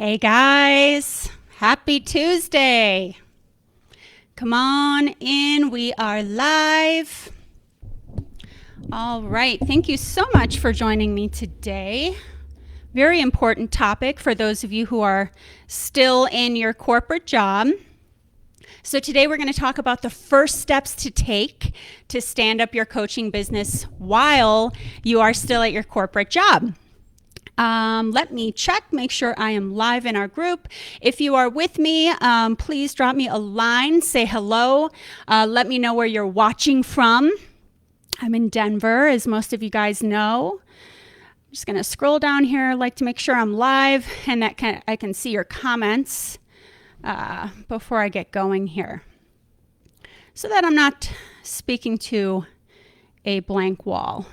Hey guys, happy Tuesday. Come on in, we are live. All right, thank you so much for joining me today. Very important topic for those of you who are still in your corporate job. So today we're going to talk about the first steps to take to stand up your coaching business while you are still at your corporate job. Let me check, make sure I am live in our group. If you are with me, please drop me a line, say hello. Let me know where you're watching from. I'm in Denver, as most of you guys know. I'm just going to scroll down here. I like to make sure I'm live and that I can see your comments before I get going here, so that I'm not speaking to a blank wall.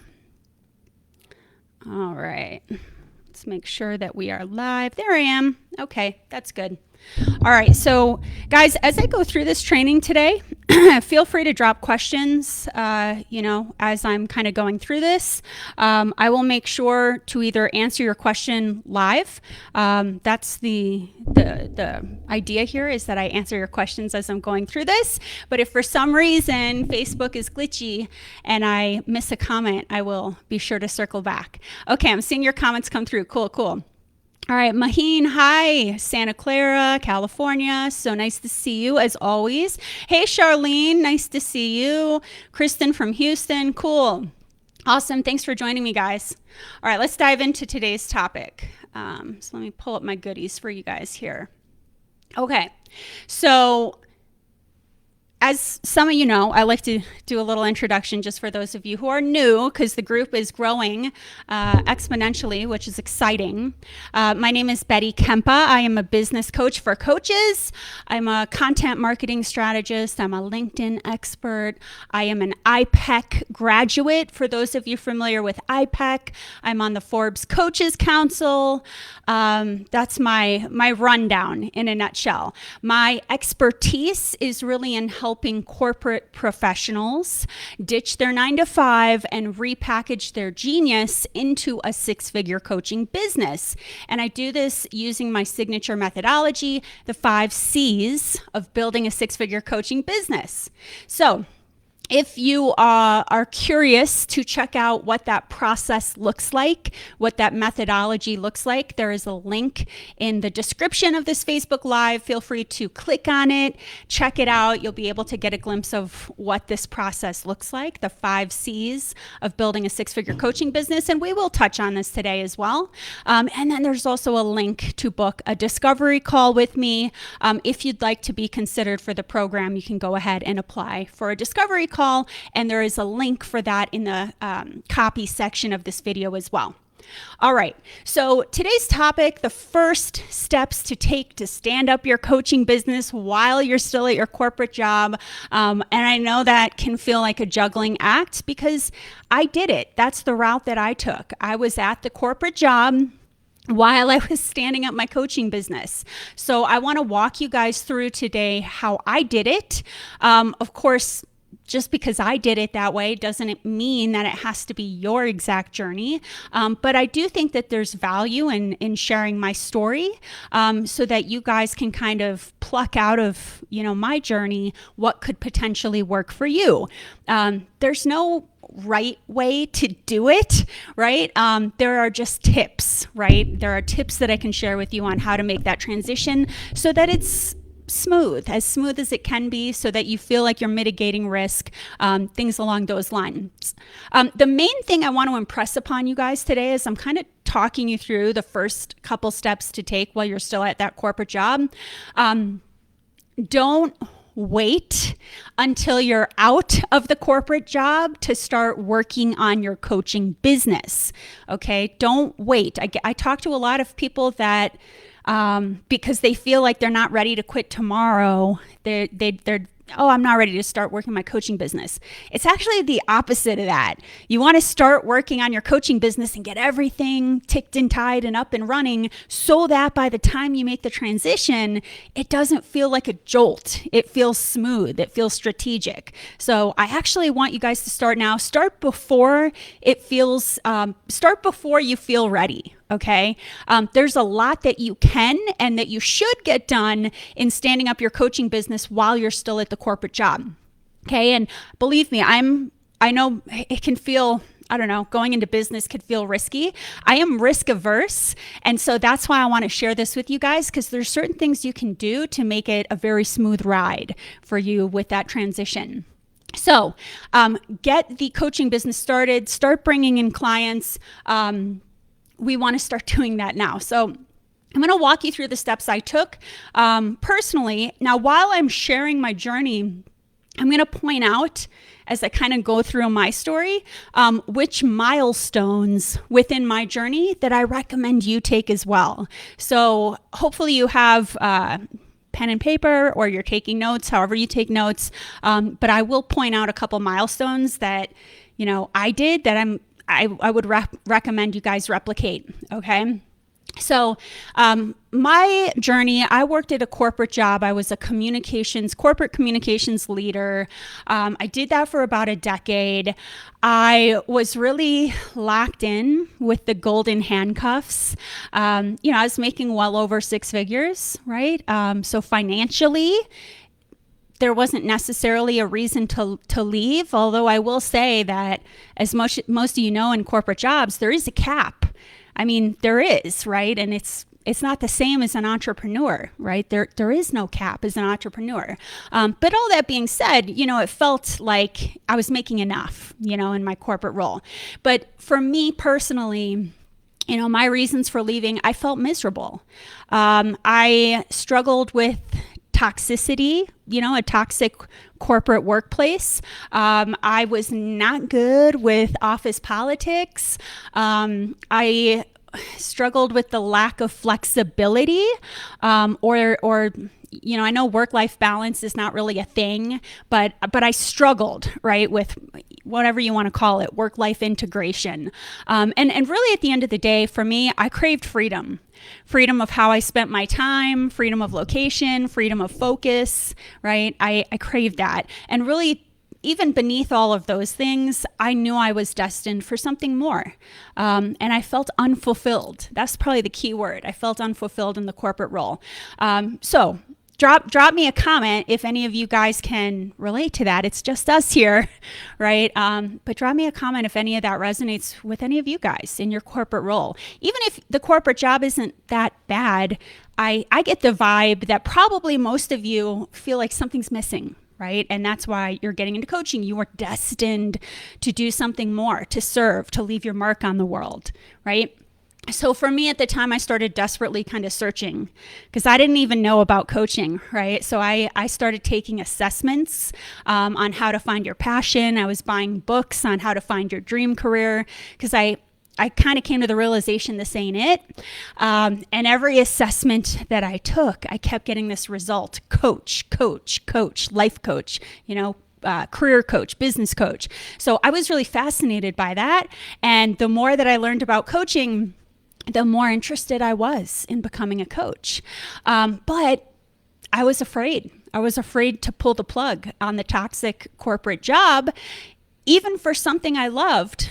All right. Let's make sure that we are live. There I am. Okay, that's good. All right, so guys, as I go through this training today, feel free to drop questions, as I'm kind of going through this. I will make sure to either answer your question live. That's the idea here, is that I answer your questions as I'm going through this. But if for some reason Facebook is glitchy and I miss a comment, I will be sure to circle back. Okay, I'm seeing your comments come through. Cool. All right, Maheen, hi, Santa Clara, California. So nice to see you as always. Hey, Charlene, nice to see you. Kristen from Houston, cool. Awesome, thanks for joining me, guys. All right, let's dive into today's topic. So let me pull up my goodies for you guys here. Okay, so as some of you know, I like to do a little introduction just for those of you who are new, because the group is growing exponentially, which is exciting. My name is Betty Kempa. I am a business coach for coaches. I'm a content marketing strategist. I'm a LinkedIn expert. I am an IPEC graduate. For those of you familiar with IPEC, I'm on the Forbes Coaches Council. That's my rundown in a nutshell. My expertise is really in helping corporate professionals ditch their 9-to-5 and repackage their genius into a six-figure coaching business. And I do this using my signature methodology, the 5 C's of building a six-figure coaching business. So if you are curious to check out what that process looks like, what that methodology looks like, there is a link in the description of this Facebook Live. Feel free to click on it, check it out. You'll be able to get a glimpse of what this process looks like, the 5 C's of building a six-figure coaching business. And we will touch on this today as well. And then there's also a link to book a discovery call with me. If you'd like to be considered for the program, you can go ahead and apply for a discovery call. And there is a link for that in the copy section of this video as well. All right, so today's topic, the first steps to take to stand up your coaching business while you're still at your corporate job. And I know that can feel like a juggling act, because I did it. That's the route that I took. I was at the corporate job while I was standing up my coaching business. So I want to walk you guys through today how I did it. Of course, just because I did it that way doesn't mean that it has to be your exact journey. But I do think that there's value in sharing my story, so that you guys can kind of pluck out of, my journey, what could potentially work for you. There's no right way to do it, right? There are just tips, right? There are tips that I can share with you on how to make that transition so that it's as smooth as it can be, so that you feel like you're mitigating risk, things along those lines. The main thing I want to impress upon you guys today is I'm kind of talking you through the first couple steps to take while you're still at that corporate job. Don't wait until you're out of the corporate job to start working on your coaching business. Okay, don't wait. I talk to a lot of people that because they feel like they're not ready to quit tomorrow. They're I'm not ready to start working my coaching business. It's actually the opposite of that. You want to start working on your coaching business and get everything ticked and tied and up and running, so that by the time you make the transition, it doesn't feel like a jolt. It feels smooth. It feels strategic. So I actually want you guys to start now. Start before you feel ready. Okay. There's a lot that you can and that you should get done in standing up your coaching business while you're still at the corporate job. Okay. And believe me, I know it can feel, I don't know, going into business could feel risky. I am risk averse. And so that's why I want to share this with you guys, because there's certain things you can do to make it a very smooth ride for you with that transition. So get the coaching business started, start bringing in clients. We want to start doing that now. So I'm going to walk you through the steps I took personally. Now, while I'm sharing my journey, I'm going to point out, as I kind of go through my story, which milestones within my journey that I recommend you take as well. So hopefully you have pen and paper, or you're taking notes, however you take notes. But I will point out a couple milestones that, I did that I would recommend you guys replicate. Okay. So my journey, I worked at a corporate job. I was a corporate communications leader. I did that for about a decade. I was really locked in with the golden handcuffs. I was making well over six figures, right? So financially, there wasn't necessarily a reason to leave, although I will say that, as most of you know, in corporate jobs, there is a cap. I mean, there is, right? And it's not the same as an entrepreneur, right? There is no cap as an entrepreneur. But all that being said, it felt like I was making enough, in my corporate role. But for me personally, my reasons for leaving, I felt miserable. I struggled with toxicity, a toxic corporate workplace. I was not good with office politics. I struggled with the lack of flexibility, or I know work-life balance is not really a thing, but I struggled, right, with whatever you want to call it, work-life integration. And really at the end of the day, for me, I craved freedom of how I spent my time, freedom of location, freedom of focus, right? I craved that. And really, even beneath all of those things, I knew I was destined for something more. And I felt unfulfilled. That's probably the key word. I felt unfulfilled in the corporate role. So drop me a comment if any of you guys can relate to that. It's just us here, right? But drop me a comment if any of that resonates with any of you guys in your corporate role. Even if the corporate job isn't that bad, I get the vibe that probably most of you feel like something's missing, right? And that's why you're getting into coaching. You are destined to do something more, to serve, to leave your mark on the world, right? So for me at the time, I started desperately kind of searching because I didn't even know about coaching, right? So I started taking assessments on how to find your passion. I was buying books on how to find your dream career because I kind of came to the realization this ain't it. And every assessment that I took, I kept getting this result: coach, life coach, career coach, business coach. So I was really fascinated by that. And the more that I learned about coaching, the more interested I was in becoming a coach. But I was afraid. I was afraid to pull the plug on the toxic corporate job, even for something I loved.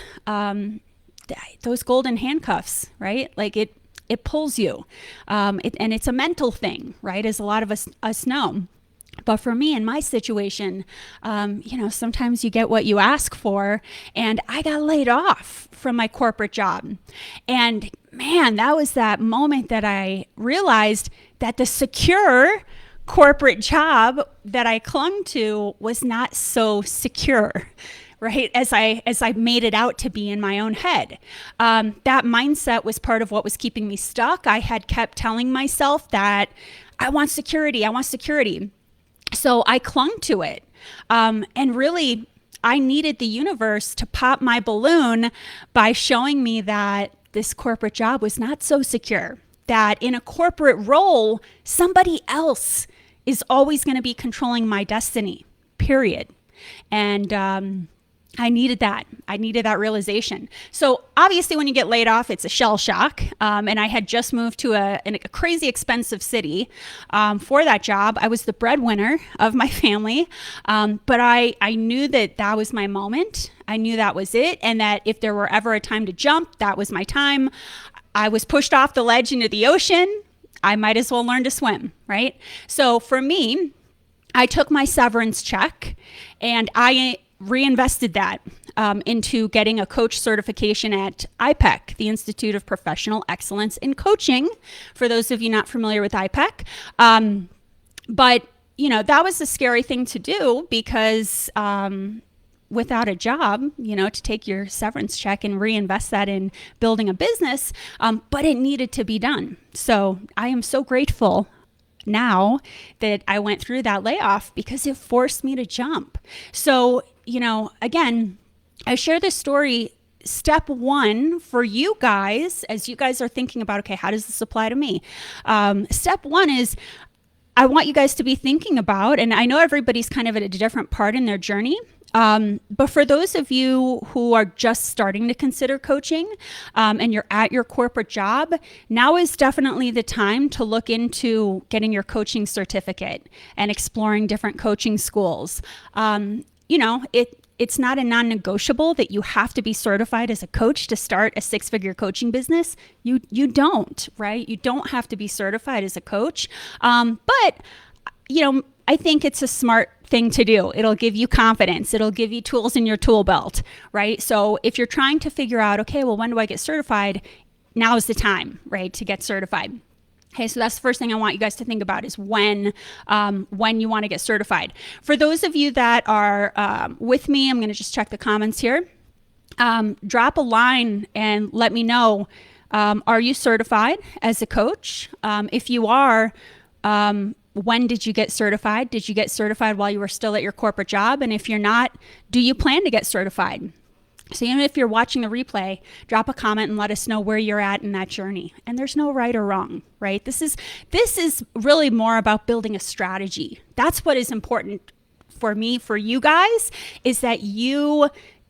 Those golden handcuffs, right? Like it pulls you. And it's a mental thing, right? As a lot of us know. But for me, in my situation, sometimes you get what you ask for, and I got laid off from my corporate job. And man, that was that moment that I realized that the secure corporate job that I clung to was not so secure, right? As I made it out to be in my own head. That mindset was part of what was keeping me stuck. I had kept telling myself that I want security. So I clung to it. And really, I needed the universe to pop my balloon by showing me that this corporate job was not so secure, that in a corporate role, somebody else is always going to be controlling my destiny, period. And I needed that. I needed that realization. So obviously when you get laid off, it's a shell shock. And I had just moved to a crazy expensive city for that job. I was the breadwinner of my family. But I knew that was my moment. I knew that was it. And that if there were ever a time to jump, that was my time. I was pushed off the ledge into the ocean. I might as well learn to swim, right? So for me, I took my severance check and I reinvested that into getting a coach certification at IPEC, the Institute of Professional Excellence in Coaching, for those of you not familiar with IPEC. But, that was a scary thing to do because without a job, to take your severance check and reinvest that in building a business, but it needed to be done. So I am so grateful now that I went through that layoff because it forced me to jump. So, again, I share this story. Step one for you guys, as you guys are thinking about, okay, how does this apply to me? Step one is I want you guys to be thinking about, and I know everybody's kind of at a different part in their journey. But for those of you who are just starting to consider coaching and you're at your corporate job, now is definitely the time to look into getting your coaching certificate and exploring different coaching schools. It's not a non-negotiable that you have to be certified as a coach to start a six-figure coaching business. You don't, right? You don't have to be certified as a coach. But I think it's a smart thing to do. It'll give you confidence. It'll give you tools in your tool belt, right? So if you're trying to figure out, okay, well, when do I get certified? Now is the time, right, to get certified. Okay, so that's the first thing I want you guys to think about is when you want to get certified. For those of you that are with me, I'm going to just check the comments here. Drop a line and let me know, are you certified as a coach? If you are, when did you get certified? Did you get certified while you were still at your corporate job? And if you're not, do you plan to get certified? So even if you're watching the replay, drop a comment and let us know where you're at in that journey. And there's no right or wrong, right? This is really more about building a strategy. That's what is important for me, for you guys, is that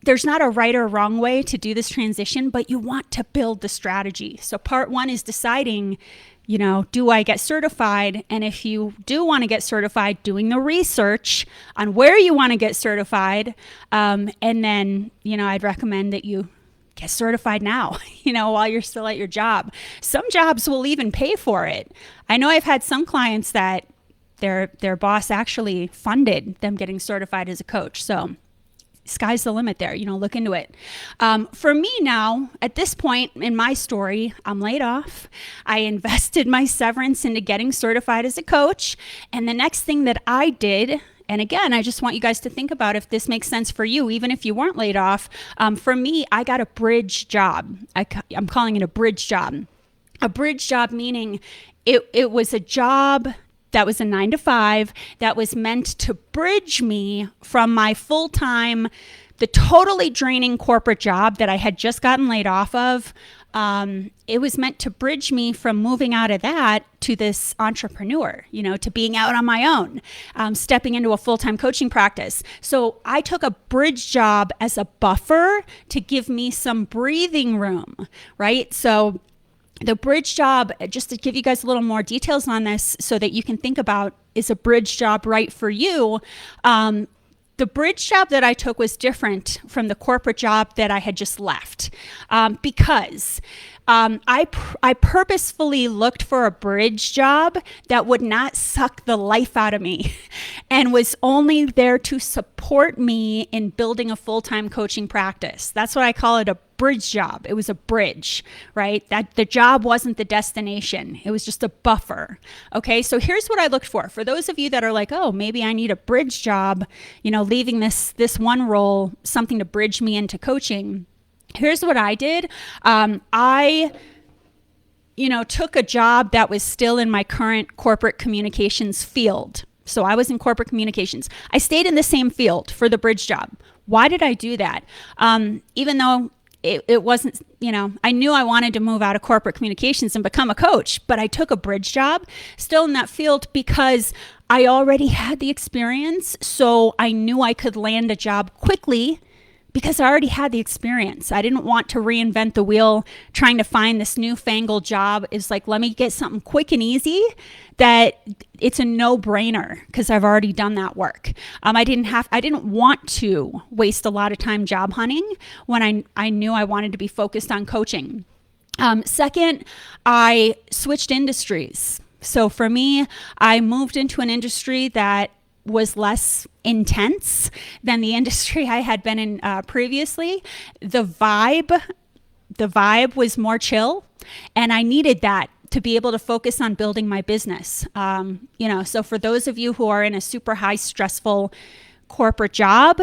there's not a right or wrong way to do this transition, but you want to build the strategy. So part one is deciding, do I get certified? And if you do want to get certified, doing the research on where you want to get certified. And then, I'd recommend that you get certified now, while you're still at your job. Some jobs will even pay for it. I know I've had some clients that their boss actually funded them getting certified as a coach. So sky's the limit there, look into it. For me now, at this point in my story, I'm laid off. I invested my severance into getting certified as a coach. And the next thing that I did, and again, I just want you guys to think about if this makes sense for you, even if you weren't laid off. For me, I got a bridge job. I'm calling it a bridge job. A bridge job meaning it was a job that was a 9-to-5 that was meant to bridge me from my full-time, the totally draining corporate job that I had just gotten laid off of. It was meant to bridge me from moving out of that to this entrepreneur, to being out on my own, stepping into a full-time coaching practice. So I took a bridge job as a buffer to give me some breathing room, right? So the bridge job, just to give you guys a little more details on this so that you can think about, is a bridge job right for you? The bridge job that I took was different from the corporate job that I had just left because I purposefully looked for a bridge job that would not suck the life out of me and was only there to support me in building a full-time coaching practice. That's why I call it a bridge job. It was a bridge, right? That the job wasn't the destination. It was just a buffer. Okay, so here's what I looked for. For those of you that are like, oh, maybe I need a bridge job, leaving this one role, something to bridge me into coaching. Here's what I did. I took a job that was still in my current corporate communications field. So I was in corporate communications. I stayed in the same field for the bridge job. Why did I do that? Even though it wasn't, I knew I wanted to move out of corporate communications and become a coach, but I took a bridge job still in that field because I already had the experience. So I knew I could land a job quickly because I already had the experience. I didn't want to reinvent the wheel trying to find this newfangled job. It's like, let me get something quick and easy that it's a no-brainer because I've already done that work. I didn't want to waste a lot of time job hunting when I knew I wanted to be focused on coaching. Second, I switched industries. So for me, I moved into an industry that was less intense than the industry I had been in previously. The vibe was more chill, and I needed that to be able to focus on building my business. So for those of you who are in a super high stressful corporate job,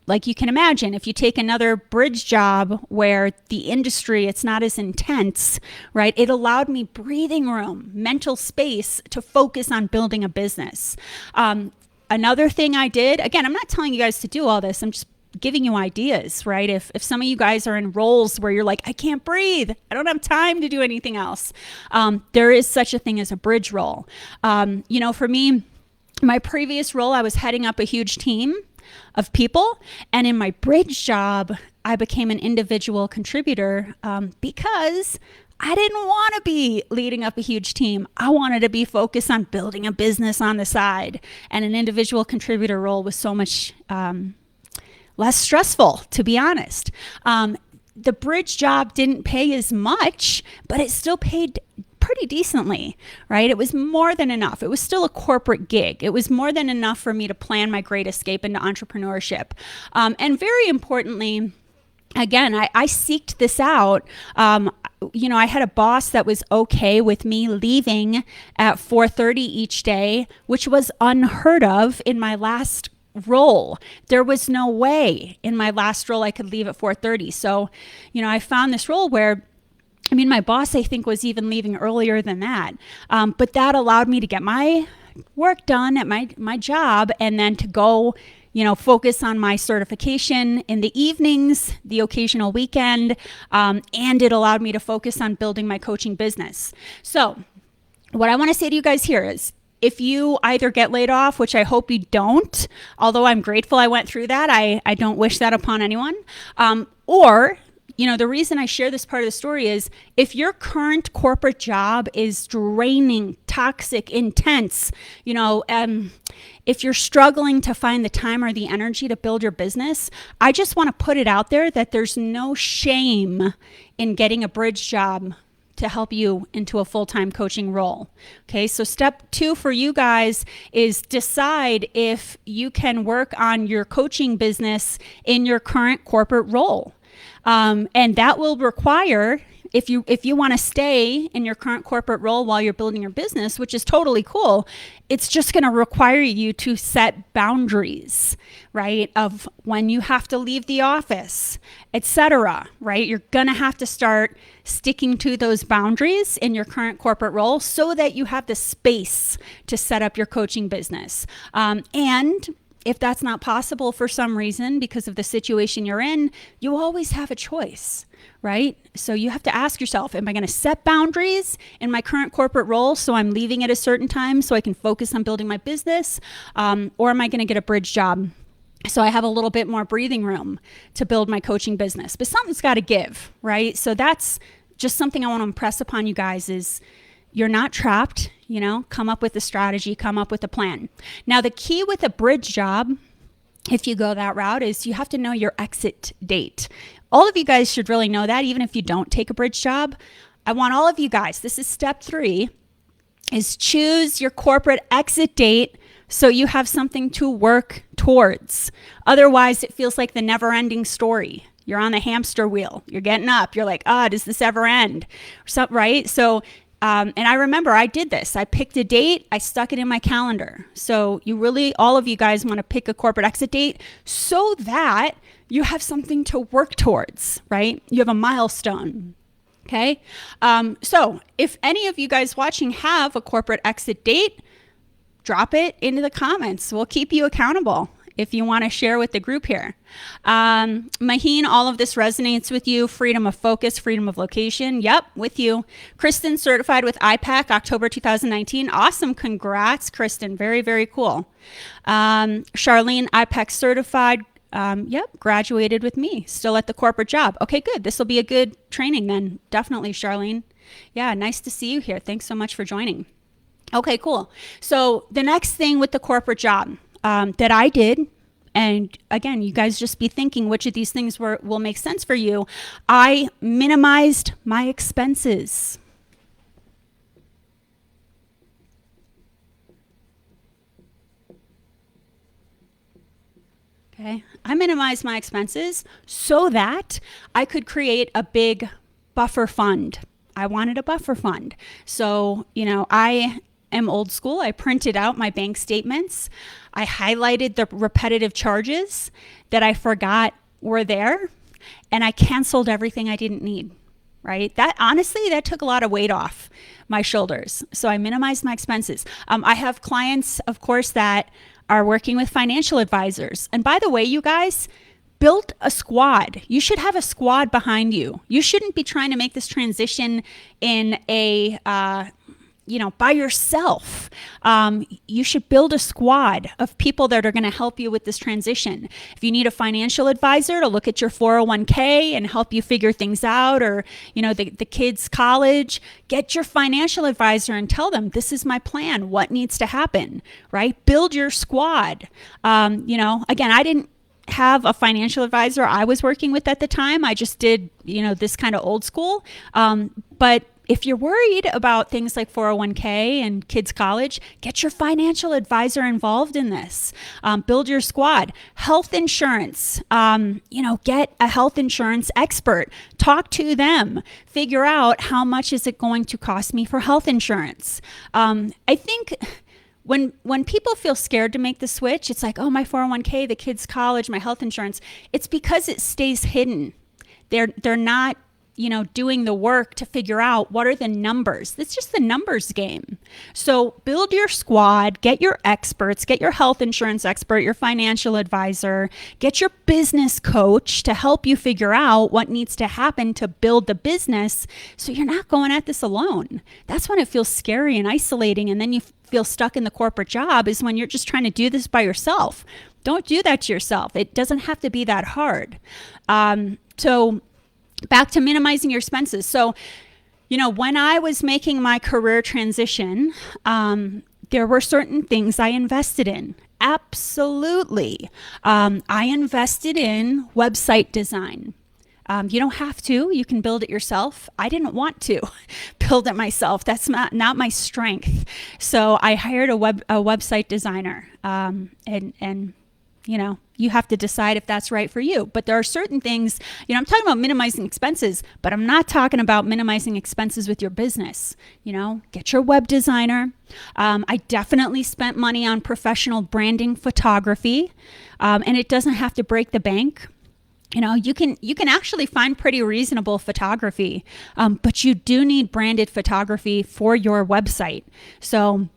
like you can imagine, if you take another bridge job where the industry, it's not as intense, right? It allowed me breathing room, mental space to focus on building a business. Another thing I did, again, I'm not telling you guys to do all this. I'm just giving you ideas, right? If some of you guys are in roles where you're like, I can't breathe, I don't have time to do anything else, there is such a thing as a bridge role. For me, my previous role, I was heading up a huge team of people, and in my bridge job, I became an individual contributor because I didn't want to be leading up a huge team. I wanted to be focused on building a business on the side, and an individual contributor role was so much less stressful, to be honest. The bridge job didn't pay as much, but it still paid pretty decently, right? It was more than enough. It was still a corporate gig. It was more than enough for me to plan my great escape into entrepreneurship. And very importantly, again, I seeked this out. I had a boss that was okay with me leaving at 4:30 each day, which was unheard of in my last role. There was no way in my last role I could leave at 4:30. So, I found this role where my boss, I think, was even leaving earlier than that. But that allowed me to get my work done at my job, and then to go, focus on my certification in the evenings, the occasional weekend. And it allowed me to focus on building my coaching business. So what I want to say to you guys here is, if you either get laid off, which I hope you don't, although I'm grateful I went through that, I don't wish that upon anyone, or the reason I share this part of the story is, if your current corporate job is draining, toxic, intense, if you're struggling to find the time or the energy to build your business, I just want to put it out there that there's no shame in getting a bridge job to help you into a full-time coaching role. Okay, so step 2 for you guys is decide if you can work on your coaching business in your current corporate role. And that will require, if you want to stay in your current corporate role while you're building your business, which is totally cool, it's just going to require you to set boundaries, right? Of when you have to leave the office, etc., right? You're going to have to start sticking to those boundaries in your current corporate role so that you have the space to set up your coaching business. And if that's not possible for some reason because of the situation you're in, you always have a choice, right? So you have to ask yourself, am I going to set boundaries in my current corporate role so I'm leaving at a certain time so I can focus on building my business? Or am I going to get a bridge job so I have a little bit more breathing room to build my coaching business? But something's got to give, right? So that's just something I want to impress upon you guys is, you're not trapped, come up with a strategy, come up with a plan. Now, the key with a bridge job, if you go that route, is you have to know your exit date. All of you guys should really know that, even if you don't take a bridge job. I want all of you guys, this is step 3, is choose your corporate exit date so you have something to work towards. Otherwise, it feels like the never-ending story. You're on the hamster wheel. You're getting up. You're like, does this ever end? Right? So, and I remember I did this. I picked a date. I stuck it in my calendar. So all of you guys want to pick a corporate exit date so that you have something to work towards, right? You have a milestone. Okay. So if any of you guys watching have a corporate exit date, drop it into the comments. We'll keep you accountable if you want to share with the group here. Maheen, all of this resonates with you. Freedom of focus, freedom of location. Yep, with you. Kristen, certified with IPAC, October 2019. Awesome. Congrats, Kristen. Very, very cool. Charlene, IPAC certified. Yep, graduated with me. Still at the corporate job. Okay, good. This will be a good training then. Definitely, Charlene. Yeah, nice to see you here. Thanks so much for joining. Okay, cool. So the next thing with the corporate job that I did, And again, you guys just be thinking which of these things will make sense for you. I minimized my expenses. Okay, I minimized my expenses so that I could create a big buffer fund. I wanted a buffer fund. So, I am old school. I printed out my bank statements. I highlighted the repetitive charges that I forgot were there, and I canceled everything I didn't need. Right? That honestly, that took a lot of weight off my shoulders. So I minimized my expenses. I have clients, of course, that are working with financial advisors. And by the way, you guys, build a squad. You should have a squad behind you. You shouldn't be trying to make this transition in a by yourself. You should build a squad of people that are going to help you with this transition. If you need a financial advisor to look at your 401k and help you figure things out, or, the kids' college, get your financial advisor and tell them, this is my plan. What needs to happen, right? Build your squad. Again, I didn't have a financial advisor I was working with at the time. I just did, this kind of old school. But if you're worried about things like 401k and kids' college, get your financial advisor involved in this. Build your squad. Health insurance, get a health insurance expert. Talk to them. Figure out how much is it going to cost me for health insurance. I think when people feel scared to make the switch, it's like, oh, my 401k, the kids' college, my health insurance. It's because it stays hidden. They're not doing the work to figure out what are the numbers. It's just the numbers game. So build your squad, get your experts, get your health insurance expert, your financial advisor, get your business coach to help you figure out what needs to happen to build the business so you're not going at this alone. That's when it feels scary and isolating, and then you feel stuck in the corporate job, is when you're just trying to do this by yourself. Don't do that to yourself. It doesn't have to be that hard. So back to minimizing your expenses. So, when I was making my career transition, there were certain things I invested in. Absolutely. I invested in website design. You don't have to. You can build it yourself. I didn't want to build it myself. That's not my strength. So I hired a website designer, and you have to decide if that's right for you. But there are certain things, I'm talking about minimizing expenses, but I'm not talking about minimizing expenses with your business. Get your web designer. I definitely spent money on professional branding photography, and it doesn't have to break the bank. You can actually find pretty reasonable photography, but you do need branded photography for your website. So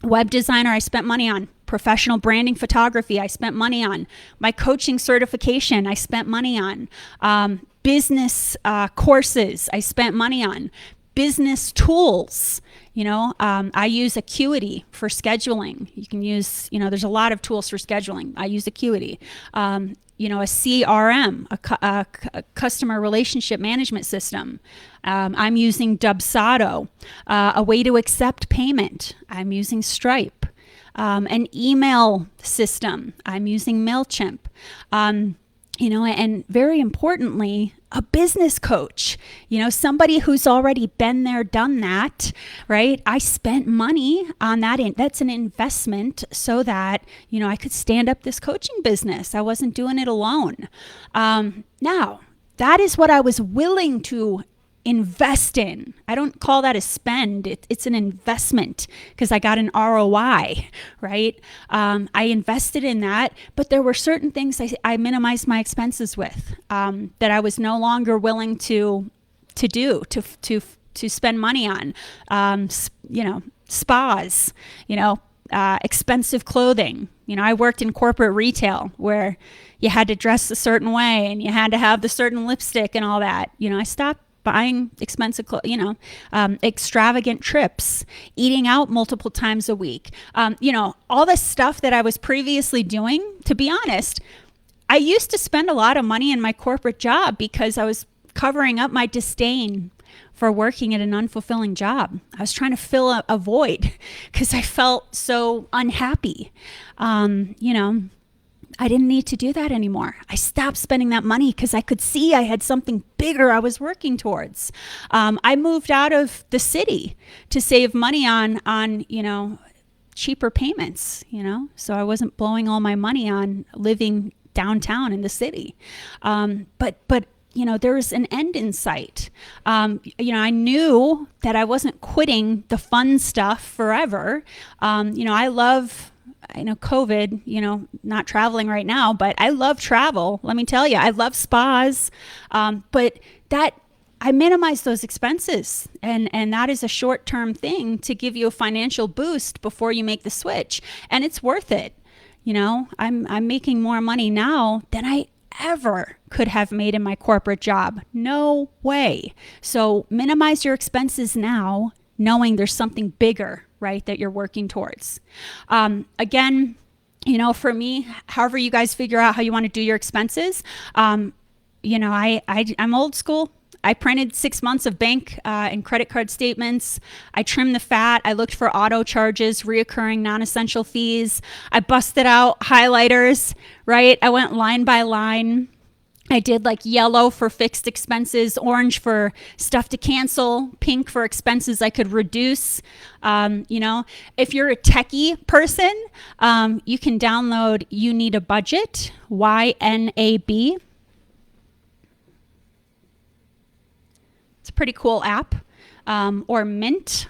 web designer, I spent money on. Professional branding photography, I spent money on. My coaching certification, I spent money on. Business courses, I spent money on. Business tools, I use Acuity for scheduling. You can use, there's a lot of tools for scheduling. I use Acuity. A CRM, a customer relationship management system. I'm using Dubsado. A way to accept payment, I'm using Stripe. An email system, I'm using MailChimp. And very importantly, a business coach, somebody who's already been there, done that, right? I spent money on that. That's an investment so that, I could stand up this coaching business. I wasn't doing it alone. Now, that is what I was willing to invest in. I don't call that a spend. It's an investment because I got an ROI, right? I invested in that, but there were certain things I minimized my expenses with that I was no longer willing to spend money on. Spas, expensive clothing. I worked in corporate retail where you had to dress a certain way and you had to have the certain lipstick and all that. I stopped buying expensive clothes, extravagant trips, eating out multiple times a week. All the stuff that I was previously doing, to be honest, I used to spend a lot of money in my corporate job because I was covering up my disdain for working at an unfulfilling job. I was trying to fill a void because I felt so unhappy. I didn't need to do that anymore. I stopped spending that money because I could see I had something bigger I was working towards. I moved out of the city to save money on cheaper payments, so I wasn't blowing all my money on living downtown in the city. But there was an end in sight. I knew that I wasn't quitting the fun stuff forever. I love COVID, not traveling right now, but I love travel. Let me tell you, I love spas. But I minimize those expenses, and that is a short-term thing to give you a financial boost before you make the switch. And it's worth it. I'm making more money now than I ever could have made in my corporate job. No way. So minimize your expenses now, knowing there's something bigger, right, that you're working towards. Again, for me, however you guys figure out how you want to do your expenses, I'm old school. I printed 6 months of bank and credit card statements. I trimmed the fat. I looked for auto charges, reoccurring non-essential fees. I busted out highlighters, right? I went line by line. I did like yellow for fixed expenses, orange for stuff to cancel, pink for expenses I could reduce. If you're a techie person, you can download You Need a Budget, YNAB. It's a pretty cool app, or Mint.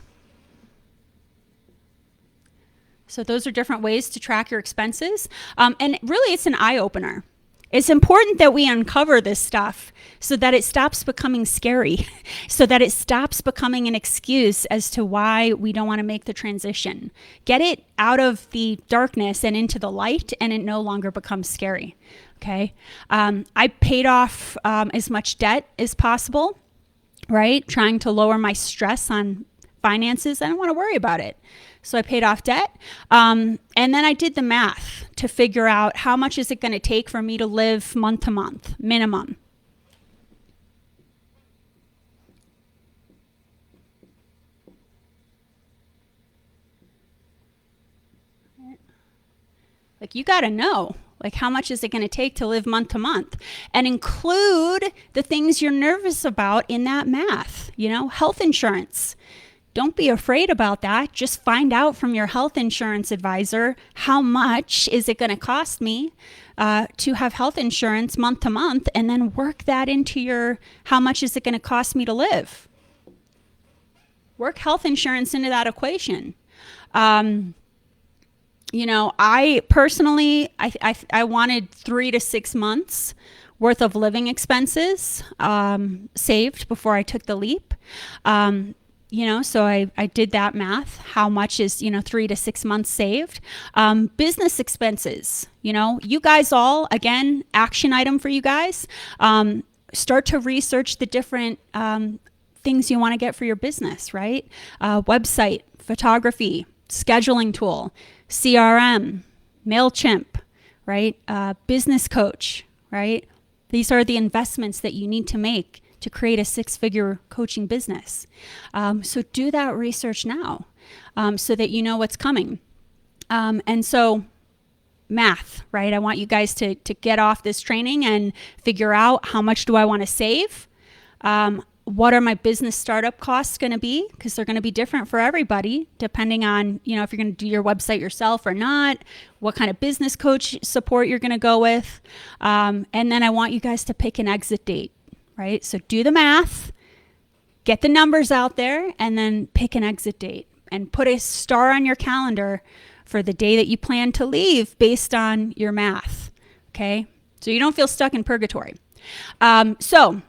So those are different ways to track your expenses. And really, it's an eye-opener. It's important that we uncover this stuff so that it stops becoming scary, so that it stops becoming an excuse as to why we don't want to make the transition. Get it out of the darkness and into the light, and it no longer becomes scary, okay? I paid off as much debt as possible, right? Trying to lower my stress on finances. I don't want to worry about it. So I paid off debt. And then I did the math to figure out how much is it going to take for me to live month to month, minimum. Like, you got to know, like, how much is it going to take to live month to month, and include the things you're nervous about in that math. Health insurance. Don't be afraid about that. Just find out from your health insurance advisor, how much is it going to cost me to have health insurance month to month, and then work that into your, how much is it going to cost me to live? Work health insurance into that equation. I personally, I wanted 3 to 6 months worth of living expenses saved before I took the leap. So I did that math. How much is, 3 to 6 months saved? Business expenses, you guys all, again, action item for you guys. Start to research the different things you want to get for your business, right? Website, photography, scheduling tool, CRM, MailChimp, right? Business coach, right? These are the investments that you need to make to create a 6-figure coaching business. So do that research now, so that you know what's coming. And so math, right? I want you guys to get off this training and figure out, how much do I want to save? What are my business startup costs going to be? Because they're going to be different for everybody, depending on, if you're going to do your website yourself or not, what kind of business coach support you're going to go with. And then I want you guys to pick an exit date, right? So do the math, get the numbers out there, and then pick an exit date and put a star on your calendar for the day that you plan to leave based on your math, okay? So you don't feel stuck in purgatory. So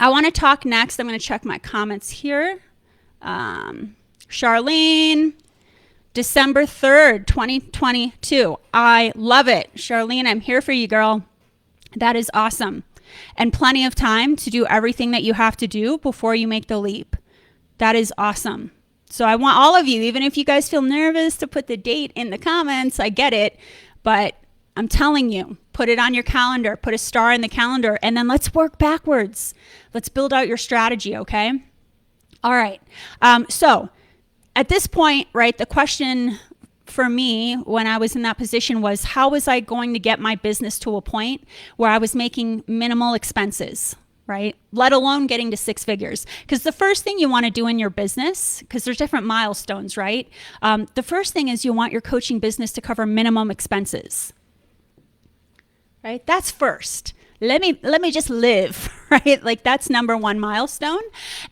I want to talk next. I'm going to check my comments here. Charlene, December 3rd, 2022. I love it. Charlene, I'm here for you, girl. That is awesome. And plenty of time to do everything that you have to do before you make the leap. That is awesome. So I want all of you, even if you guys feel nervous to put the date in the comments, I get it. But I'm telling you, put it on your calendar, put a star in the calendar, and then let's work backwards. Let's build out your strategy, okay? All right. So at this point, right, the question for me when I was in that position was, how was I going to get my business to a point where I was making minimal expenses, right? Let alone getting to six figures. Because the first thing you want to do in your business, because there's different milestones, right? The first thing is you want your coaching business to cover minimum expenses, right? That's first. Let me just live, right? Like that's number one milestone.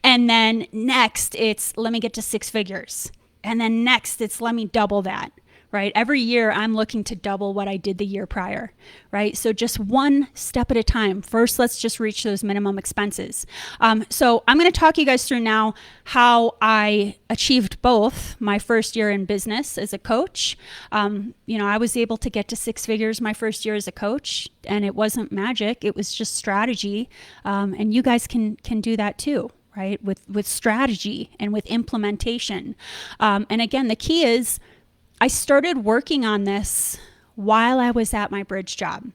And then next it's let me get to six figures. And then next it's let me double that, right? Every year I'm looking to double what I did the year prior, right? So just one step at a time. First, let's just reach those minimum expenses. So I'm going to talk you guys through now how I achieved both my first year in business as a coach. I was able to get to six figures my first year as a coach, and it wasn't magic. It was just strategy. And you guys can do that too, right? With strategy and with implementation. And again, the key is I started working on this while I was at my bridge job.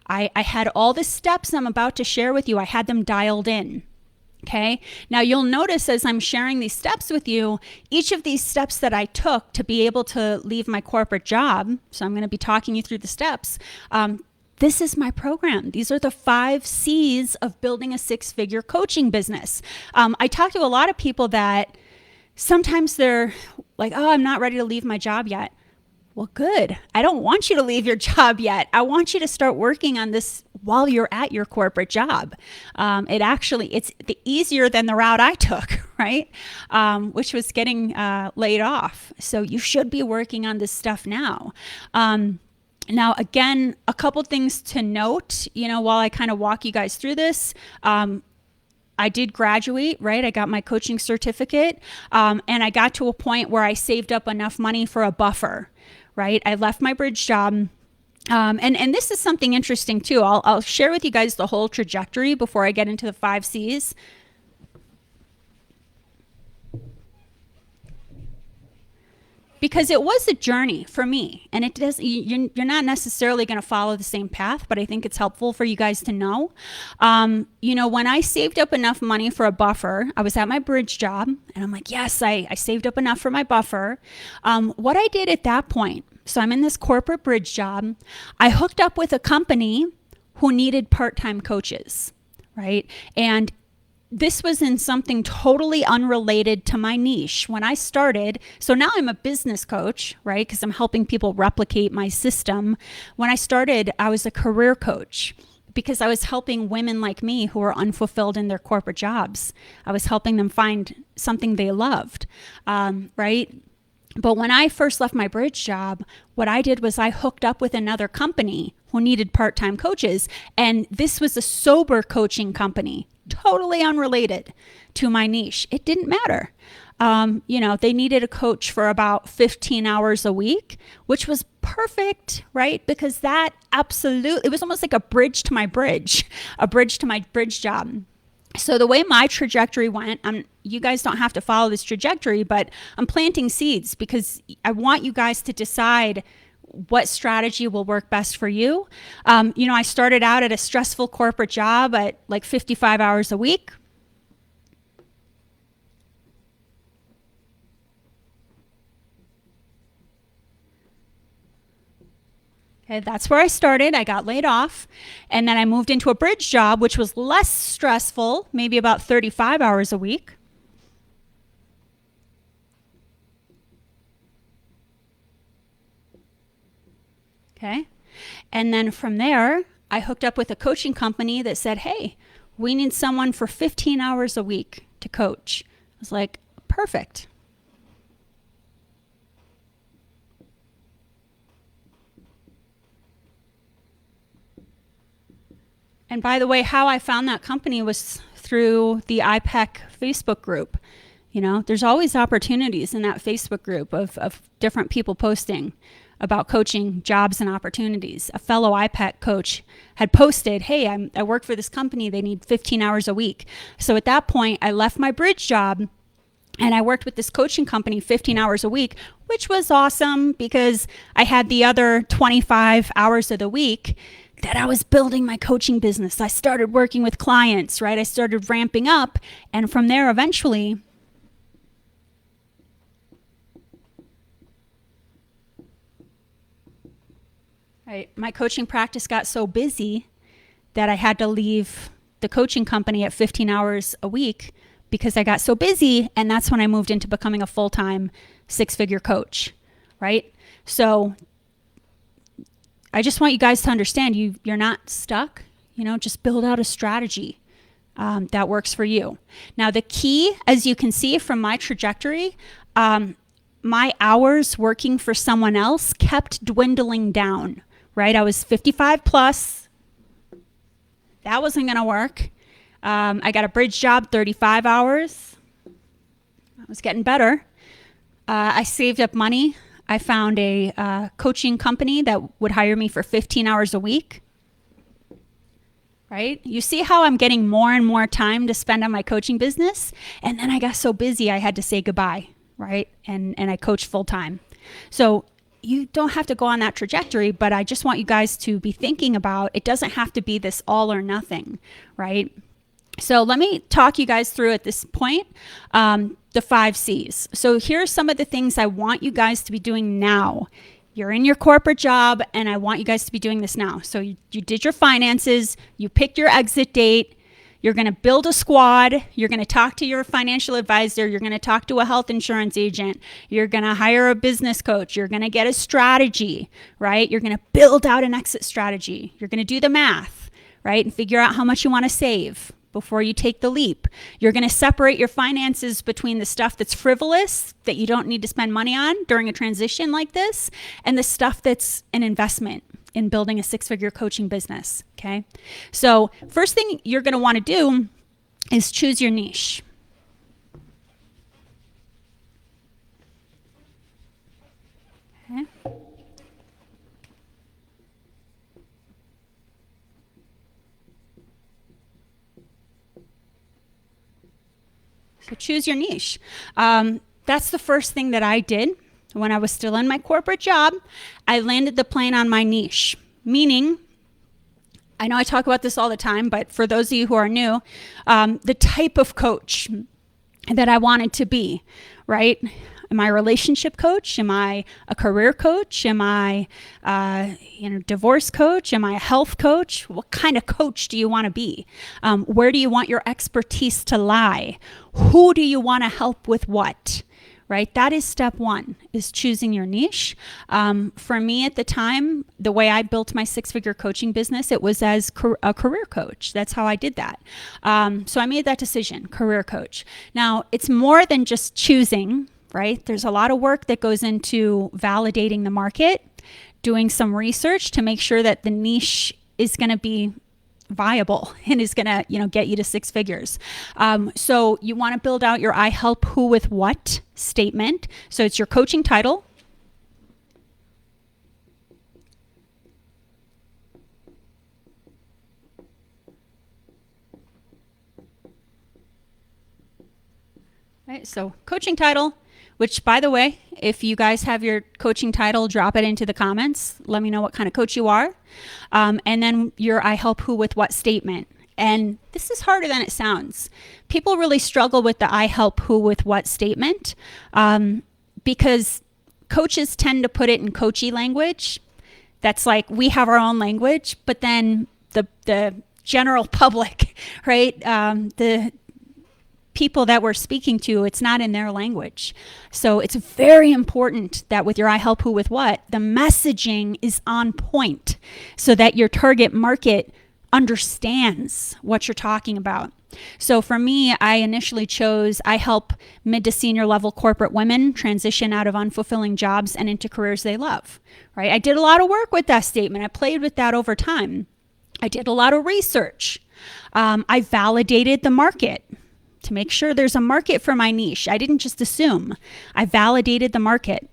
I had all the steps I'm about to share with you. I had them dialed in. Okay. Now you'll notice as I'm sharing these steps with you, each of these steps that I took to be able to leave my corporate job. So I'm going to be talking you through the steps. This is my program. These are the 5 C's of building a six-figure coaching business. I talk to a lot of people that sometimes they're like, oh, I'm not ready to leave my job yet. Well, good. I don't want you to leave your job yet. I want you to start working on this while you're at your corporate job. It's easier than the route I took, right? Which was getting laid off. So you should be working on this stuff now. Now, again, a couple things to note, while I kind of walk you guys through this. I did graduate, right? I got my coaching certificate, and I got to a point where I saved up enough money for a buffer, right? I left my bridge job. And this is something interesting too. I'll share with you guys the whole trajectory before I get into the 5 C's. Because it was a journey for me, and you're not necessarily going to follow the same path, but I think it's helpful for you guys to know. When I saved up enough money for a buffer, I was at my bridge job, and I'm like, yes, I saved up enough for my buffer. What I did at that point, so I'm in this corporate bridge job, I hooked up with a company who needed part-time coaches, right? And this was in something totally unrelated to my niche. When I started, so now I'm a business coach, right? Because I'm helping people replicate my system. When I started, I was a career coach because I was helping women like me who were unfulfilled in their corporate jobs. I was helping them find something they loved, right? But when I first left my bridge job, what I did was I hooked up with another company who needed part-time coaches. And this was a sober coaching company, totally unrelated to my niche. It didn't matter. They needed a coach for about 15 hours a week, which was perfect, right? Because it was almost like a bridge to my bridge job. So the way my trajectory went, you guys don't have to follow this trajectory, but I'm planting seeds because I want you guys to decide what strategy will work best for you. I started out at a stressful corporate job at like 55 hours a week. Okay, that's where I started. I got laid off, and then I moved into a bridge job, which was less stressful, maybe about 35 hours a week. Okay. And then from there, I hooked up with a coaching company that said, hey, we need someone for 15 hours a week to coach. I was like, perfect. And by the way, how I found that company was through the IPEC Facebook group. There's always opportunities in that Facebook group of different people posting about coaching jobs and opportunities. A fellow IPEC coach had posted, hey, I work for this company. They need 15 hours a week. So at that point, I left my bridge job and I worked with this coaching company 15 hours a week, which was awesome because I had the other 25 hours of the week that I was building my coaching business. I started working with clients, right? I started ramping up. And from there, eventually, Right. My coaching practice got so busy that I had to leave the coaching company at 15 hours a week because I got so busy. And that's when I moved into becoming a full-time six-figure coach. Right. So I just want you guys to understand you're not stuck. Just build out a strategy that works for you. Now, the key, as you can see from my trajectory, my hours working for someone else kept dwindling down, right? I was 55 plus. That wasn't going to work. I got a bridge job, 35 hours. I was getting better. I saved up money. I found a coaching company that would hire me for 15 hours a week. Right? You see how I'm getting more and more time to spend on my coaching business? And then I got so busy, I had to say goodbye, right? And I coach full time. So you don't have to go on that trajectory, but I just want you guys to be thinking about, it doesn't have to be this all or nothing, right? So let me talk you guys through at this point, the 5 C's. So here are some of the things I want you guys to be doing now. You're in your corporate job, and I want you guys to be doing this now. So you did your finances, you picked your exit date, you're going to build a squad, you're going to talk to your financial advisor, you're going to talk to a health insurance agent, you're going to hire a business coach, you're going to get a strategy, right? You're going to build out an exit strategy. You're going to do the math, right? And figure out how much you want to save before you take the leap. You're going to separate your finances between the stuff that's frivolous, that you don't need to spend money on during a transition like this, and the stuff that's an investment in building a 6-figure coaching business, okay? So first thing you're going to want to do is choose your niche. Okay. So choose your niche. That's the first thing that I did when I was still in my corporate job. I landed the plane on my niche, meaning, I know I talk about this all the time, but for those of you who are new, the type of coach that I wanted to be, right? Am I a relationship coach? Am I a career coach? Am I divorce coach? Am I a health coach? What kind of coach do you want to be? Where do you want your expertise to lie? Who do you want to help with what? Right? That is step 1, is choosing your niche. For me at the time, the way I built my 6-figure coaching business, it was as a career coach. That's how I did that. So I made that decision, career coach. Now, it's more than just choosing, right? There's a lot of work that goes into validating the market, doing some research to make sure that the niche is going to be viable and is going to, get you to 6 figures. So you want to build out your I help who with what statement. So it's your coaching title. Right, so coaching title, which, by the way, if you guys have your coaching title, drop it into the comments. Let me know what kind of coach you are. And then your I help who with what statement. And this is harder than it sounds. People really struggle with the I help who with what statement because coaches tend to put it in coachy language. That's like, we have our own language, but then the general public, right? The people that we're speaking to, it's not in their language. So it's very important that with your I help who with what, the messaging is on point so that your target market understands what you're talking about. So for me, I initially chose I help mid to senior level corporate women transition out of unfulfilling jobs and into careers they love, right? I did a lot of work with that statement. I played with that over time. I did a lot of research. I validated the market to make sure there's a market for my niche. I didn't just assume. I validated the market.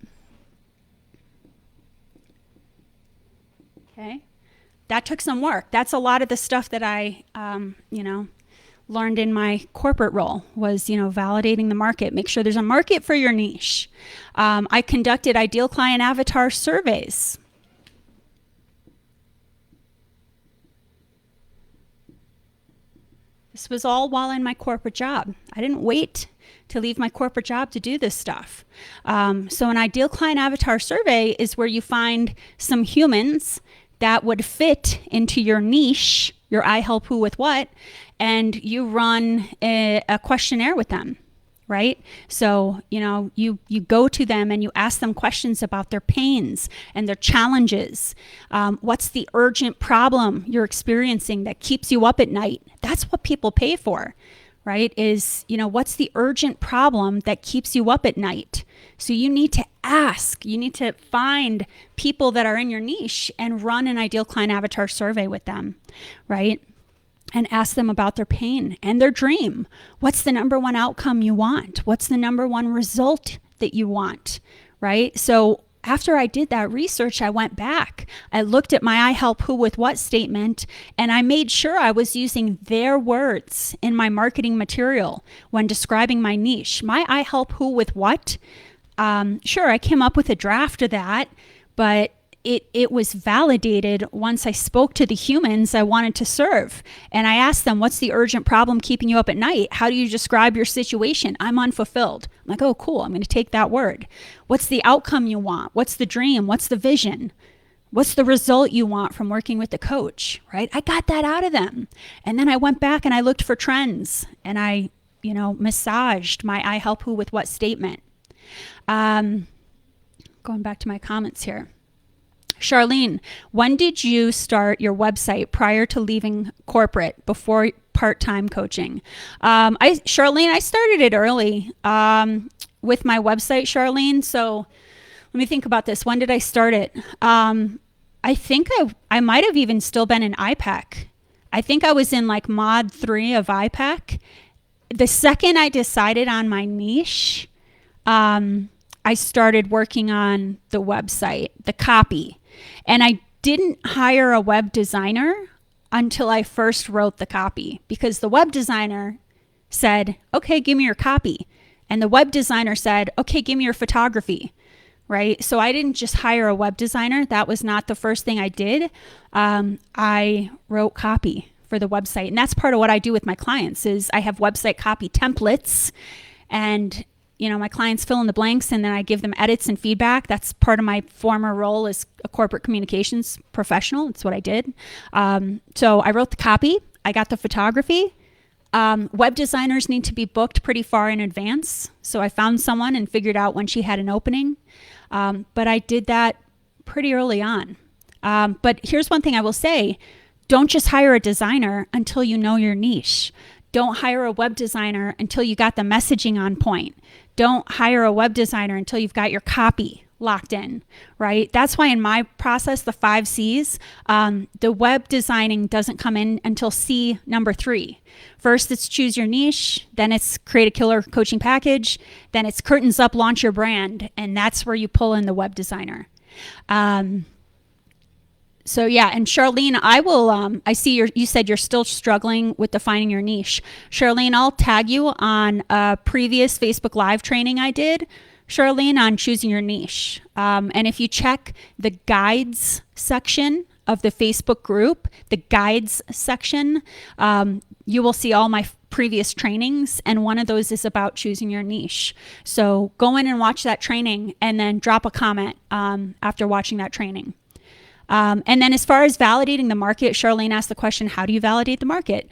Okay. That took some work. That's a lot of the stuff that I, learned in my corporate role was, validating the market. Make sure there's a market for your niche. I conducted ideal client avatar surveys. This was all while in my corporate job. I didn't wait to leave my corporate job to do this stuff. So an ideal client avatar survey is where you find some humans that would fit into your niche, your I help who with what, and you run a questionnaire with them, right? So, you go to them and you ask them questions about their pains and their challenges. What's the urgent problem you're experiencing that keeps you up at night? That's what people pay for, right? Is, what's the urgent problem that keeps you up at night? So you need to ask, you need to find people that are in your niche and run an ideal client avatar survey with them, right? And ask them about their pain and their dream. What's the number one outcome you want? What's the number one result that you want, right? So after I did that research, I went back. I looked at my I help who with what statement, and I made sure I was using their words in my marketing material when describing my niche. My I help who with what? Sure, I came up with a draft of that, but it was validated once I spoke to the humans I wanted to serve. And I asked them, what's the urgent problem keeping you up at night? How do you describe your situation? I'm unfulfilled. I'm like, oh, cool. I'm going to take that word. What's the outcome you want? What's the dream? What's the vision? What's the result you want from working with the coach, right? I got that out of them. And then I went back and I looked for trends and I, massaged my I help who with what statement. Going back to my comments here. Charlene, when did you start your website prior to leaving corporate before part-time coaching? Charlene, I started it early with my website, Charlene. So let me think about this. When did I start it? I think I might have even still been in IPAC. I think I was in like mod 3 of IPAC. The second I decided on my niche, I started working on the website, the copy. And I didn't hire a web designer until I first wrote the copy, because the web designer said, okay, give me your copy. And the web designer said, okay, give me your photography, right? So I didn't just hire a web designer. That was not the first thing I did. I wrote copy for the website. And that's part of what I do with my clients is I have website copy templates, and my clients fill in the blanks and then I give them edits and feedback. That's part of my former role as a corporate communications professional. That's what I did. So I wrote the copy. I got the photography. Web designers need to be booked pretty far in advance. So I found someone and figured out when she had an opening. But I did that pretty early on. But here's one thing I will say. Don't just hire a designer until you know your niche. Don't hire a web designer until you got the messaging on point. Don't hire a web designer until you've got your copy locked in, right? That's why in my process, the 5 C's, the web designing doesn't come in until C number 3. First, it's choose your niche. Then it's create a killer coaching package. Then it's curtains up, launch your brand. And that's where you pull in the web designer. So yeah, and Charlene, I will, I see you said you're still struggling with defining your niche. Charlene, I'll tag you on a previous Facebook Live training I did, Charlene, on choosing your niche. And if you check the guides section of the Facebook group, the guides section, you will see all my previous trainings, and one of those is about choosing your niche. So go in and watch that training and then drop a comment after watching that training. And then as far as validating the market, Charlene asked the question, how do you validate the market?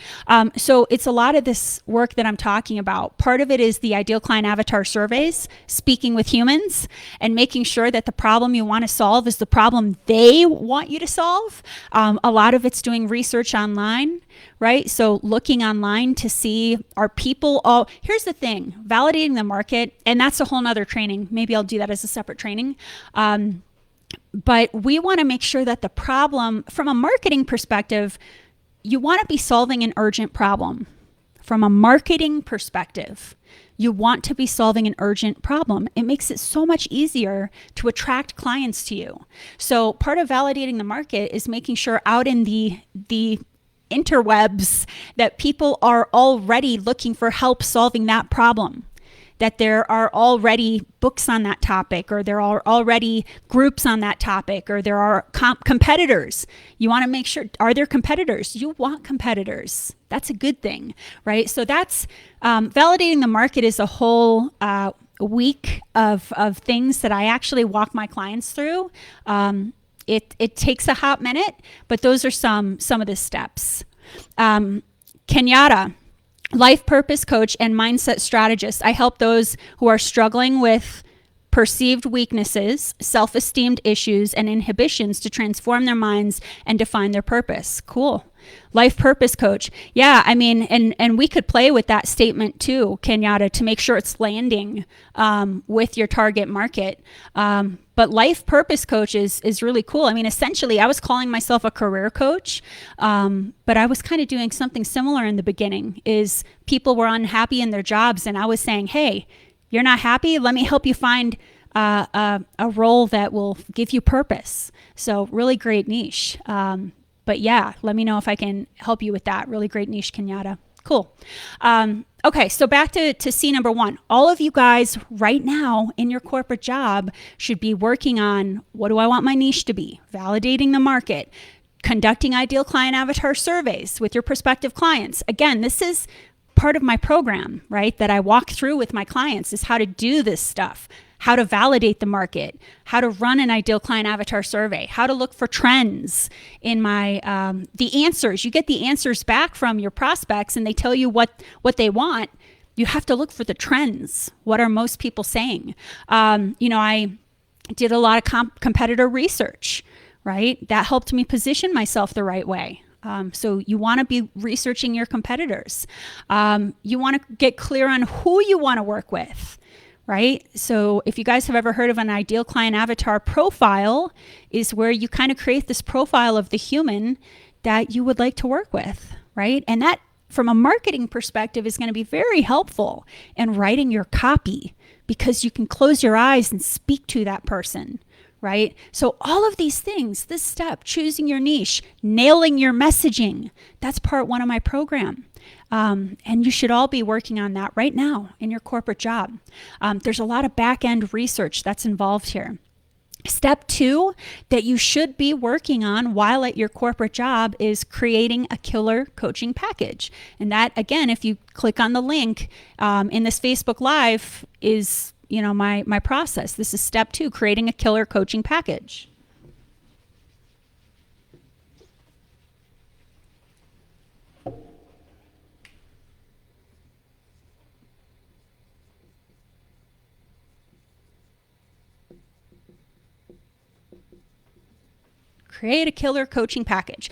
So it's a lot of this work that I'm talking about. Part of it is the ideal client avatar surveys, speaking with humans and making sure that the problem you want to solve is the problem they want you to solve. A lot of it's doing research online, right? So looking online to see, are people all, here's the thing, validating the market, and that's a whole nother training. Maybe I'll do that as a separate training. But we want to make sure that the problem, from a marketing perspective, you want to be solving an urgent problem. From a marketing perspective, you want to be solving an urgent problem. It makes it so much easier to attract clients to you. So part of validating the market is making sure out in the interwebs that people are already looking for help solving that problem, that there are already books on that topic, or there are already groups on that topic, or there are competitors. You want to make sure, are there competitors? You want competitors. That's a good thing, right? So that's validating the market is a whole week of things that I actually walk my clients through. It takes a hot minute, but those are some of the steps. Kenyatta, life purpose coach and mindset strategist. I help those who are struggling with perceived weaknesses, self-esteem issues, and inhibitions to transform their minds and define their purpose. Cool. Life purpose coach. Yeah, I mean, and we could play with that statement too, Kenyatta, to make sure it's landing with your target market. But life purpose coach is really cool. I mean, essentially, I was calling myself a career coach, but I was kind of doing something similar in the beginning. Is people were unhappy in their jobs, and I was saying, hey, you're not happy? Let me help you find a role that will give you purpose. So really great niche. But yeah, let me know if I can help you with that. Really great niche, Kenyatta. Cool. Okay, so back to C number 1. All of you guys right now in your corporate job should be working on, what do I want my niche to be? Validating the market, conducting ideal client avatar surveys with your prospective clients. Again, this is part of my program, right, that I walk through with my clients, is how to do this stuff, how to validate the market, how to run an ideal client avatar survey, how to look for trends in my, the answers. You get the answers back from your prospects and they tell you what they want. You have to look for the trends. What are most people saying? I did a lot of competitor research, right? That helped me position myself the right way. So you want to be researching your competitors. You want to get clear on who you want to work with, right? So if you guys have ever heard of an ideal client avatar profile, is where you kind of create this profile of the human that you would like to work with, right? And that, from a marketing perspective, is going to be very helpful in writing your copy, because you can close your eyes and speak to that person. Right? So all of these things, this step, choosing your niche, nailing your messaging, that's part 1 of my program. And you should all be working on that right now in your corporate job. There's a lot of back-end research that's involved here. Step 2 that you should be working on while at your corporate job is creating a killer coaching package. And that, again, if you click on the link in this Facebook Live, is my process. This is step 2, creating a killer coaching package. Create a killer coaching package.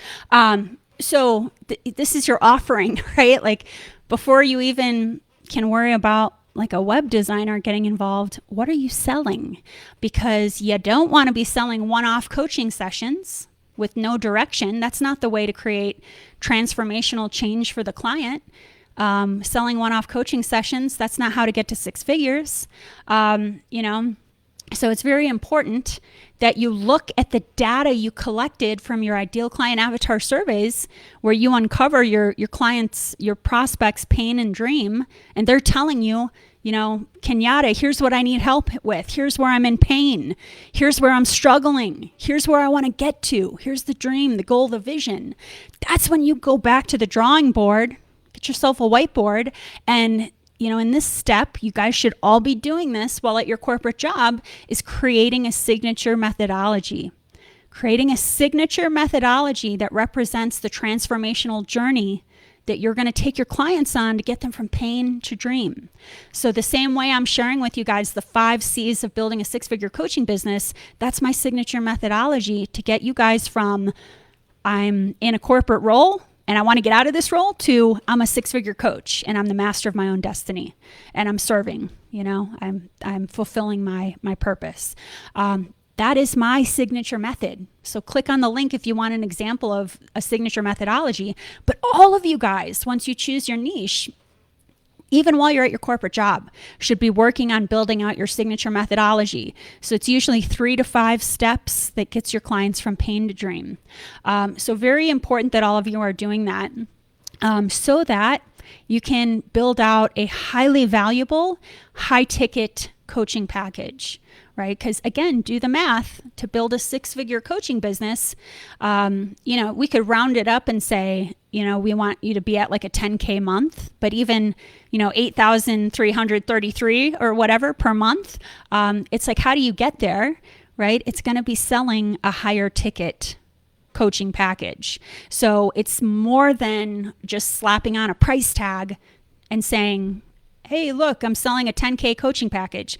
So this is your offering, right? Like, before you even can worry about like a web designer getting involved, what are you selling? Because you don't want to be selling one-off coaching sessions with no direction. That's not the way to create transformational change for the client. Selling one-off coaching sessions, that's not how to get to 6 figures. So it's very important that you look at the data you collected from your ideal client avatar surveys, where you uncover your clients, your prospects' pain and dream, and they're telling you, Kenyatta, here's what I need help with. Here's where I'm in pain. Here's where I'm struggling. Here's where I want to get to. Here's the dream, the goal, the vision. That's when you go back to the drawing board, get yourself a whiteboard, and in this step, you guys should all be doing this while at your corporate job, is creating a signature methodology. Creating a signature methodology that represents the transformational journey that you're going to take your clients on to get them from pain to dream. So the same way I'm sharing with you guys the 5 C's of building a 6-figure coaching business, that's my signature methodology to get you guys from I'm in a corporate role and I want to get out of this role to I'm a 6-figure coach and I'm the master of my own destiny and I'm serving, I'm fulfilling my purpose. That is my signature method. So click on the link if you want an example of a signature methodology. But all of you guys, once you choose your niche, even while you're at your corporate job, should be working on building out your signature methodology. So it's usually 3 to 5 steps that gets your clients from pain to dream. So very important that all of you are doing that so that you can build out a highly valuable, high-ticket coaching package, right? Because again, do the math. To build a 6-figure coaching business, we could round it up and say, we want you to be at like a 10K month, but even, 8,333 or whatever per month. It's like, how do you get there, right? It's going to be selling a higher ticket coaching package. So it's more than just slapping on a price tag and saying, hey, look, I'm selling a 10K coaching package.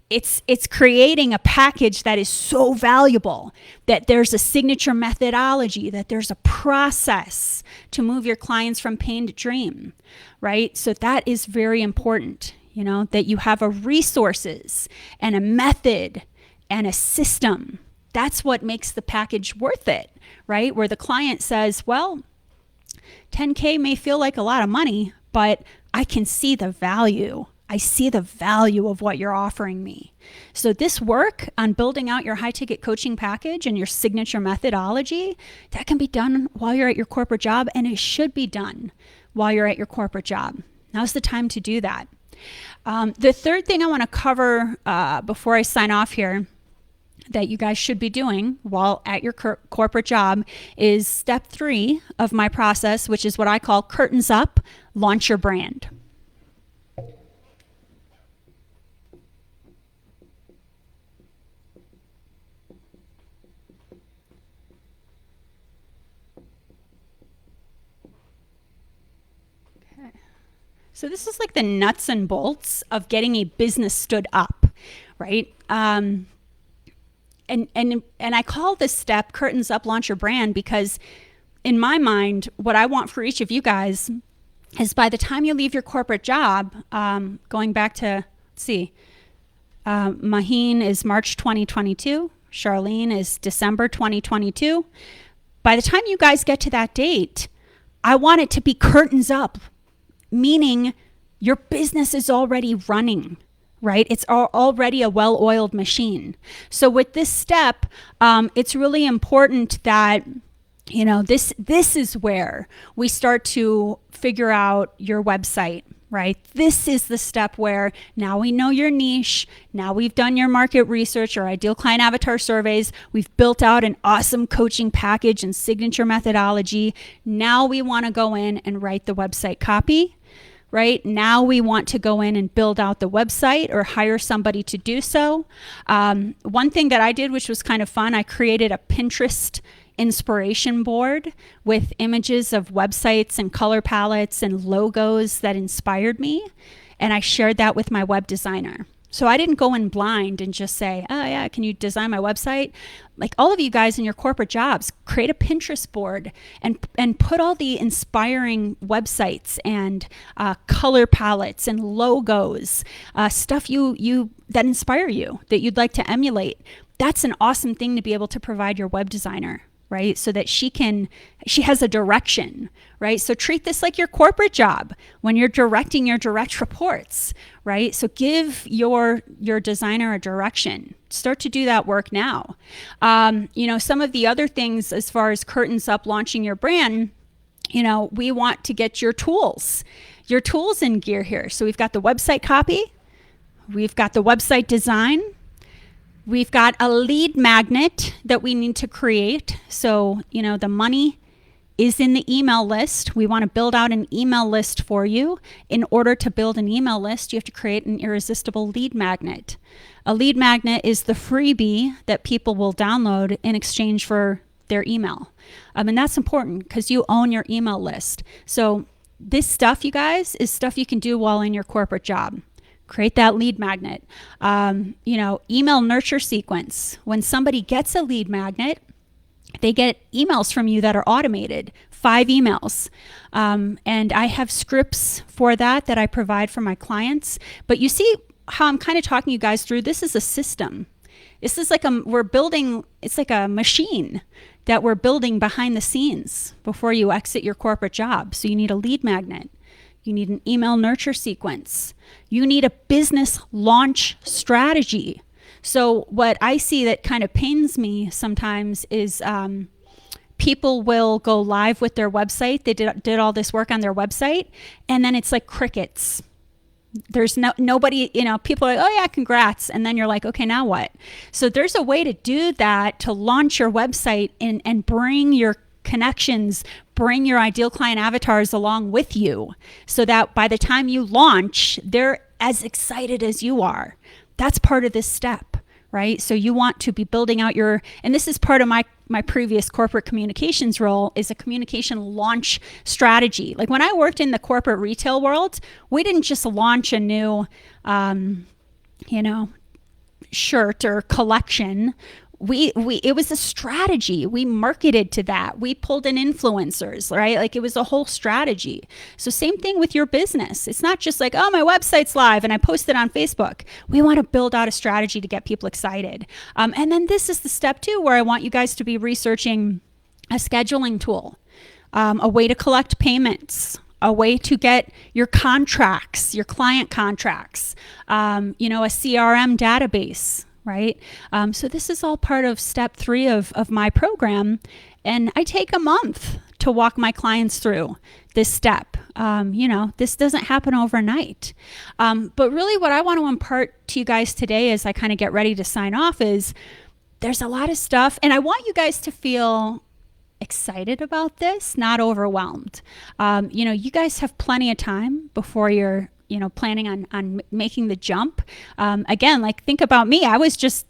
It's creating a package that is so valuable, that there's a signature methodology, that there's a process to move your clients from pain to dream, right? So that is very important, that you have a resources and a method and a system. That's what makes the package worth it, right? Where the client says, well, 10K may feel like a lot of money, but I can see the value. I see the value of what you're offering me. So this work on building out your high ticket coaching package and your signature methodology, that can be done while you're at your corporate job, and it should be done while you're at your corporate job. Now's the time to do that. The third thing I want to cover before I sign off here that you guys should be doing while at your corporate job is step 3 of my process, which is what I call curtains up, launch your brand. So this is like the nuts and bolts of getting a business stood up, right? And I call this step curtains up, launch your brand, because in my mind, what I want for each of you guys is by the time you leave your corporate job, going back to, let's see, Maheen is March 2022, Charlene is December 2022. By the time you guys get to that date, I want it to be curtains up, meaning your business is already running, right? It's already a well-oiled machine. So with this step, it's really important that, this is where we start to figure out your website, right? This is the step where now we know your niche. Now we've done your market research or ideal client avatar surveys. We've built out an awesome coaching package and signature methodology. Now we want to go in and write the website copy. Right now we want to go in and build out the website or hire somebody to do so. One thing that I did, which was kind of fun, I created a Pinterest inspiration board with images of websites and color palettes and logos that inspired me. And I shared that with my web designer. So I didn't go in blind and just say, oh yeah, can you design my website? Like all of you guys in your corporate jobs, create a Pinterest board and put all the inspiring websites and color palettes and logos, stuff you that inspire you, that you'd like to emulate. That's an awesome thing to be able to provide your web designer, right? So that she has a direction, right? So treat this like your corporate job when you're directing your direct reports, right? So give your designer a direction. Start to do that work now. Some of the other things as far as curtains up, launching your brand, we want to get your tools in gear here. So we've got the website copy, we've got the website design, we've got a lead magnet that we need to create. So, the money is in the email list. We want to build out an email list for you. In order to build an email list, you have to create an irresistible lead magnet. A lead magnet is the freebie that people will download in exchange for their email. And that's important because you own your email list. So this stuff, you guys, is stuff you can do while in your corporate job. Create that lead magnet. Email nurture sequence. When somebody gets a lead magnet, they get emails from you that are automated, 5 emails. And I have scripts for that I provide for my clients. But you see how I'm kind of talking you guys through, this is a system. This is like it's like a machine that we're building behind the scenes before you exit your corporate job. So you need a lead magnet. You need an email nurture sequence. You need a business launch strategy. So what I see that kind of pains me sometimes is people will go live with their website. They did all this work on their website, and then it's like crickets. There's nobody, people are like, oh yeah, congrats. And then you're like, okay, now what? So there's a way to do that, to launch your website and bring your connections, bring your ideal client avatars along with you so that by the time you launch, they're as excited as you are. That's part of this step, right? So you want to be building out your, and this is part of my previous corporate communications role, is a communication launch strategy. Like when I worked in the corporate retail world, we didn't just launch a new, shirt or collection. It was a strategy. We marketed to that. We pulled in influencers, right? Like it was a whole strategy. So same thing with your business. It's not just like, oh, my website's live and I posted on Facebook. We want to build out a strategy to get people excited. And then this is the step 2 where I want you guys to be researching a scheduling tool, a way to collect payments, a way to get your contracts, your client contracts, a CRM database, right? So this is all part of step 3 of my program. And I take a month to walk my clients through this step. This doesn't happen overnight. But really what I want to impart to you guys today as I kind of get ready to sign off is there's a lot of stuff. And I want you guys to feel excited about this, not overwhelmed. You guys have plenty of time before you're planning on making the jump. Again, like think about me. I was just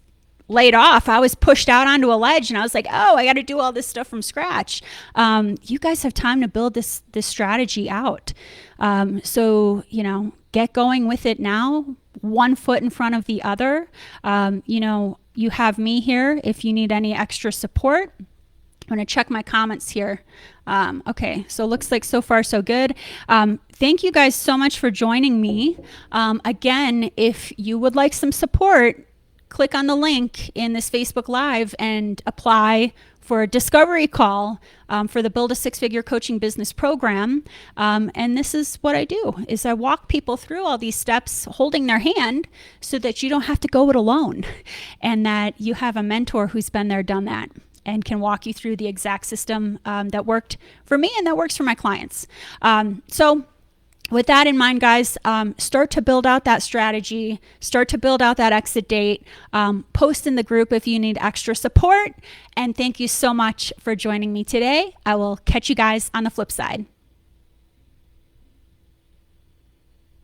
laid off. I was pushed out onto a ledge and I was like, oh, I got to do all this stuff from scratch. You guys have time to build this strategy out. So, get going with it now, one foot in front of the other. You have me here if you need any extra support. I'm going to check my comments here. Okay, so looks like so far so good. Thank you guys so much for joining me. Again, if you would like some support, click on the link in this Facebook Live and apply for a discovery call for the Build a Six-Figure Coaching Business Program. And this is what I do, is I walk people through all these steps holding their hand so that you don't have to go it alone and that you have a mentor who's been there, done that, and can walk you through the exact system that worked for me and that works for my clients. So with that in mind, guys, start to build out that strategy, start to build out that exit date, post in the group if you need extra support. And thank you so much for joining me today. I will catch you guys on the flip side.